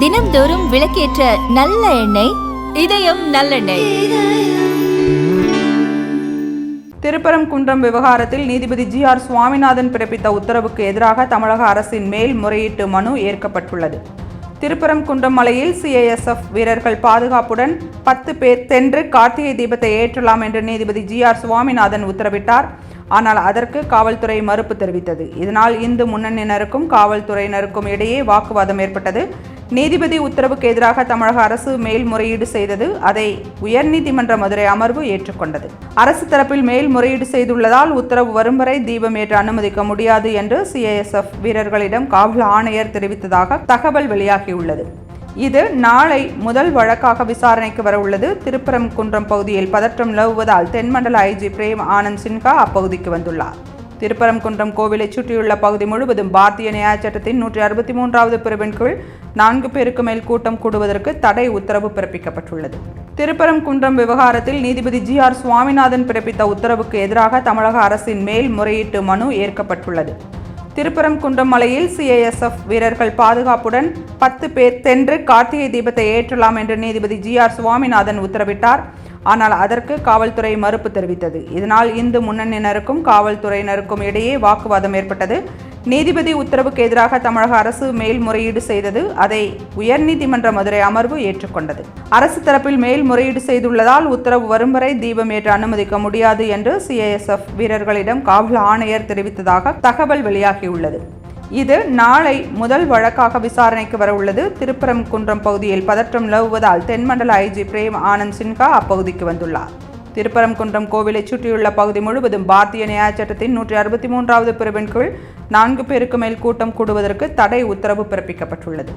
தினம்தோறும் விளக்கேற்ற நல்ல எண்ணெய் இதயம் நல்லெண்ணெய். திருப்பரங்குன்றம் விவகாரத்தில் நீதிபதி GR சுவாமிநாதன் பிறப்பித்த உத்தரவுக்கு எதிராக தமிழக அரசின் மேல்முறையீட்டு மனு ஏற்கப்பட்டுள்ளது. திருப்பரங்குன்றம் மலையில் CISF வீரர்கள் பாதுகாப்புடன் 10 பேர் சென்று கார்த்திகை தீபத்தை ஏற்றலாம் என்று நீதிபதி GR சுவாமிநாதன் உத்தரவிட்டார். ஆனால் அதற்கு காவல்துறை மறுப்பு தெரிவித்தது. இதனால் இந்து முன்னணியினருக்கும் காவல்துறையினருக்கும் இடையே வாக்குவாதம் ஏற்பட்டது. நீதிபதி உத்தரவுக்கு எதிராக தமிழக அரசு மேல்முறையீடு செய்தது. அதை உயர்நீதிமன்ற மதுரை அமர்வு ஏற்றுக்கொண்டது. அரசு தரப்பில் மேல்முறையீடு செய்துள்ளதால் உத்தரவு வரும் வரை தீபம் ஏற்ற அனுமதிக்க முடியாது என்று CISF வீரர்களிடம் காவல் ஆணையர் தெரிவித்ததாக தகவல் வெளியாகியுள்ளது. இது நாளை முதல் வழக்காக விசாரணைக்கு வர உள்ளது. திருப்பரங்குன்றம் பகுதியில் பதற்றம் நிலவுவதால் தென்மண்டல IG பிரேம் ஆனந்த் சின்ஹா அப்பகுதிக்கு வந்துள்ளார். திருப்பரங்குன்றம் கோவிலை சுற்றியுள்ள பகுதி முழுவதும் பாரதிய நியாய சட்டத்தின் 163வது பிரிவின் கீழ் 4 பேருக்கு மேல் கூட்டம் கூடுவதற்கு தடை உத்தரவு பிறப்பிக்கப்பட்டுள்ளது. திருப்பரங்குன்றம் விவகாரத்தில் நீதிபதி GR சுவாமிநாதன் பிறப்பித்த உத்தரவுக்கு எதிராக தமிழக அரசின் மேல்முறையீட்டு மனு ஏற்கப்பட்டுள்ளது. திருப்பரங்குன்றம் மலையில் CISF வீரர்கள் பாதுகாப்புடன் 10 பேர் சென்று கார்த்திகை தீபத்தை ஏற்றலாம் என்று நீதிபதி GR சுவாமிநாதன் உத்தரவிட்டார். ஆனால் அதற்கு காவல்துறை மறுப்பு தெரிவித்தது. இதனால் இந்து முன்னணியினருக்கும் காவல்துறையினருக்கும் இடையே வாக்குவாதம் ஏற்பட்டது. நீதிபதி உத்தரவுக்கு எதிராக தமிழக அரசு மேல்முறையீடு செய்தது. அதை உயர்நீதிமன்ற மதுரை அமர்வு ஏற்றுக்கொண்டது. அரசு தரப்பில் மேல்முறையீடு செய்துள்ளதால் உத்தரவு வரும் வரை தீபம் ஏற்ற அனுமதிக்க முடியாது என்று CISF வீரர்களிடம் காவல் ஆணையர் தெரிவித்ததாக தகவல் வெளியாகியுள்ளது. இது நாளை முதல் வழக்காக விசாரணைக்கு வர உள்ளது. திருப்பரங்குன்றம் பகுதியில் பதற்றம் நிலவுவதால் தென்மண்டல IG பிரேம் ஆனந்த் சின்ஹா அப்பகுதிக்கு வந்துள்ளார். திருப்பரங்குன்றம் கோவிலை சுற்றியுள்ள பகுதி முழுவதும் பாரதிய நியாய சட்டத்தின் 163வது பிரிவின் கீழ் 4 பேருக்கு மேல் கூட்டம் கூடுவதற்கு தடை உத்தரவு பிறப்பிக்கப்பட்டுள்ளது.